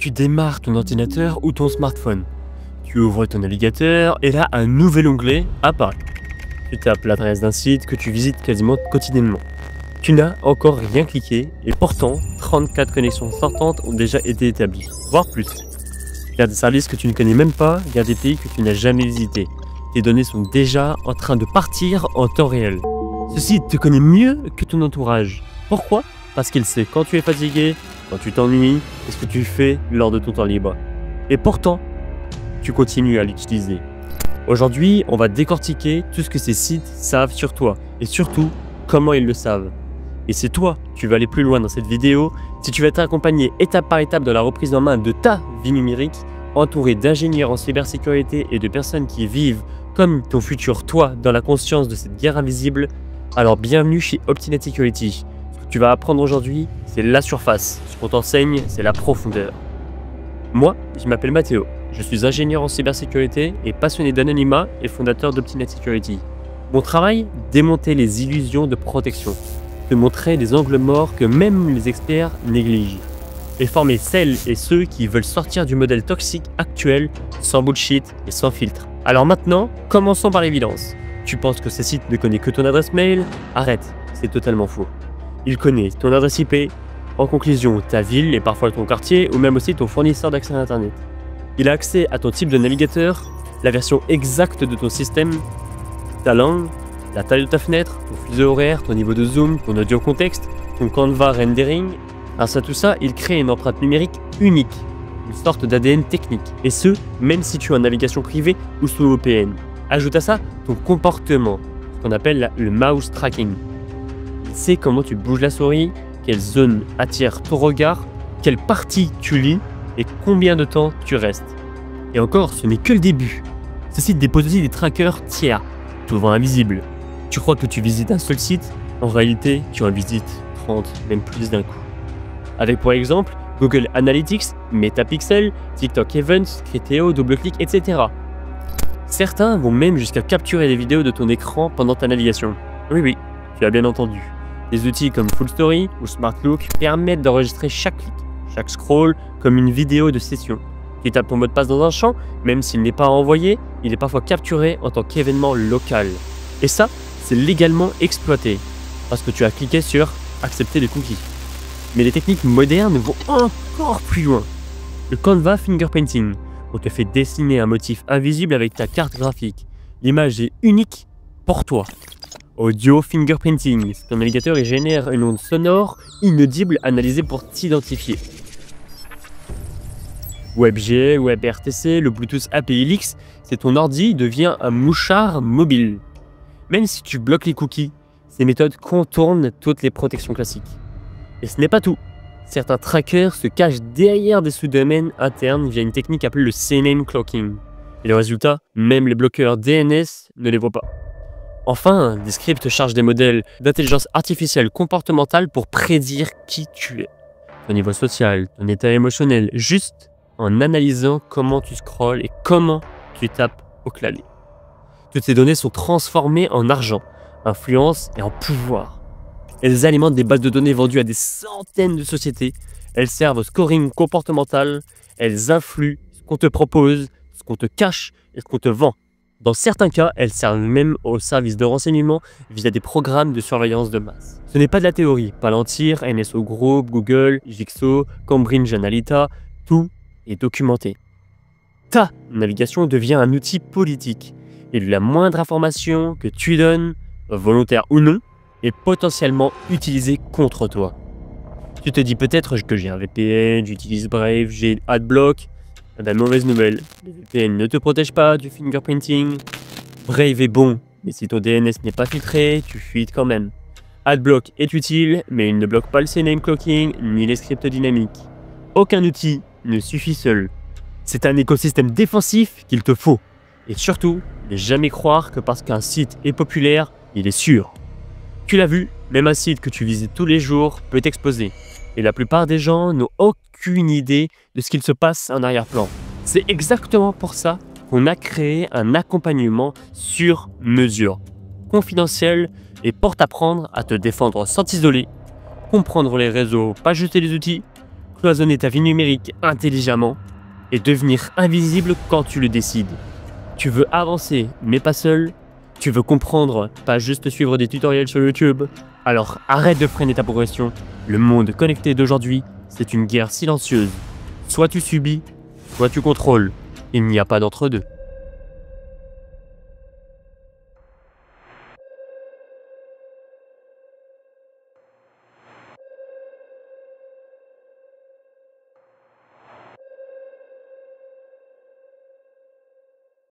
Tu démarres ton ordinateur ou ton smartphone. Tu ouvres ton navigateur et là, un nouvel onglet apparaît. Tu tapes l'adresse d'un site que tu visites quasiment quotidiennement. Tu n'as encore rien cliqué et pourtant, 34 connexions sortantes ont déjà été établies, voire plus. Il y a des services que tu ne connais même pas, il y a des pays que tu n'as jamais visités. Tes données sont déjà en train de partir en temps réel. Ce site te connaît mieux que ton entourage. Pourquoi? Parce qu'il sait quand tu es fatigué, quand tu t'ennuies et ce que tu fais lors de ton temps libre. Et pourtant, tu continues à l'utiliser. Aujourd'hui, on va décortiquer tout ce que ces sites savent sur toi et surtout, comment ils le savent. Et c'est toi qui vas aller plus loin dans cette vidéo si tu vas t'accompagner étape par étape dans la reprise en main de ta vie numérique, entouré d'ingénieurs en cybersécurité et de personnes qui vivent comme ton futur toi dans la conscience de cette guerre invisible. Alors bienvenue chez Optinet Security. Ce que tu vas apprendre aujourd'hui, c'est la surface. Ce qu'on t'enseigne, c'est la profondeur. Moi, je m'appelle Mathéo. Je suis ingénieur en cybersécurité et passionné d'anonymat et fondateur d'Optinet Security. Mon travail, démonter les illusions de protection, te montrer les angles morts que même les experts négligent, et former celles et ceux qui veulent sortir du modèle toxique actuel sans bullshit et sans filtre. Alors maintenant, commençons par l'évidence. Tu penses que ce site ne connaît que ton adresse mail? Arrête, c'est totalement faux. Il connaît ton adresse IP, en conclusion ta ville et parfois ton quartier ou même aussi ton fournisseur d'accès à Internet. Il a accès à ton type de navigateur, la version exacte de ton système, ta langue, la taille de ta fenêtre, ton fuseau horaire, ton niveau de zoom, ton audio contexte, ton Canva rendering. Grâce à tout ça, il crée une empreinte numérique unique, une sorte d'ADN technique. Et ce, même si tu es en navigation privée ou sous VPN. Ajoute à ça ton comportement, ce qu'on appelle le mouse tracking. Il sait comment tu bouges la souris, quelle zone attire ton regard, quelle partie tu lis et combien de temps tu restes. Et encore, ce n'est que le début. Ce site dépose aussi des trackers tiers, souvent invisibles. Tu crois que tu visites un seul site, en réalité, tu en visites 30, même plus d'un coup. Avec pour exemple Google Analytics, Metapixel, TikTok Events, Criteo, DoubleClick, etc. Certains vont même jusqu'à capturer des vidéos de ton écran pendant ta navigation. Oui, tu as bien entendu. Des outils comme Full Story ou Smart Look permettent d'enregistrer chaque clic, chaque scroll comme une vidéo de session. Tu tapes ton mot de passe dans un champ, même s'il n'est pas envoyé, il est parfois capturé en tant qu'événement local. Et ça, c'est légalement exploité, parce que tu as cliqué sur « Accepter les cookies ». Mais les techniques modernes vont encore plus loin. Le Canva Fingerprinting, on te fait dessiner un motif invisible avec ta carte graphique. L'image est unique pour toi. Audio Fingerprinting, ton navigateur il génère une onde sonore inaudible analysée pour t'identifier. WebG, WebRTC, le Bluetooth API-Lix, c'est ton ordi devient un mouchard mobile. Même si tu bloques les cookies, ces méthodes contournent toutes les protections classiques. Et ce n'est pas tout. Certains trackers se cachent derrière des sous-domaines internes via une technique appelée le CNAME cloaking. Et le résultat, même les bloqueurs DNS ne les voient pas. Enfin, des scripts chargent des modèles d'intelligence artificielle comportementale pour prédire qui tu es. Ton niveau social, ton état émotionnel, juste en analysant comment tu scrolles et comment tu tapes au clavier. Toutes ces données sont transformées en argent, influence et en pouvoir. Elles alimentent des bases de données vendues à des centaines de sociétés. Elles servent au scoring comportemental. Elles influent ce qu'on te propose, ce qu'on te cache et ce qu'on te vend. Dans certains cas, elles servent même aux services de renseignement via des programmes de surveillance de masse. Ce n'est pas de la théorie. Palantir, NSO Group, Google, Jigsaw, Cambridge Analytica, tout est documenté. Ta navigation devient un outil politique. Et la moindre information que tu donnes, volontaire ou non, est potentiellement utilisée contre toi. Tu te dis peut-être que j'ai un VPN, j'utilise Brave, j'ai Adblock. La mauvaise nouvelle, les VPN ne te protègent pas du fingerprinting. Brave est bon, mais si ton DNS n'est pas filtré, tu fuites quand même. Adblock est utile, mais il ne bloque pas le CNAME cloaking ni les scripts dynamiques. Aucun outil ne suffit seul. C'est un écosystème défensif qu'il te faut. Et surtout, ne jamais croire que parce qu'un site est populaire, il est sûr. Tu l'as vu, même un site que tu visites tous les jours peut t'exposer. Et la plupart des gens n'ont aucune idée de ce qu'il se passe en arrière-plan. C'est exactement pour ça qu'on a créé un accompagnement sur mesure, confidentiel et pour t'apprendre à te défendre sans t'isoler, comprendre les réseaux, pas jeter les outils, cloisonner ta vie numérique intelligemment et devenir invisible quand tu le décides. Tu veux avancer, mais pas seul. Tu veux comprendre, pas juste suivre des tutoriels sur YouTube. Alors arrête de freiner ta progression. Le monde connecté d'aujourd'hui, c'est une guerre silencieuse. Soit tu subis, soit tu contrôles. Il n'y a pas d'entre-deux.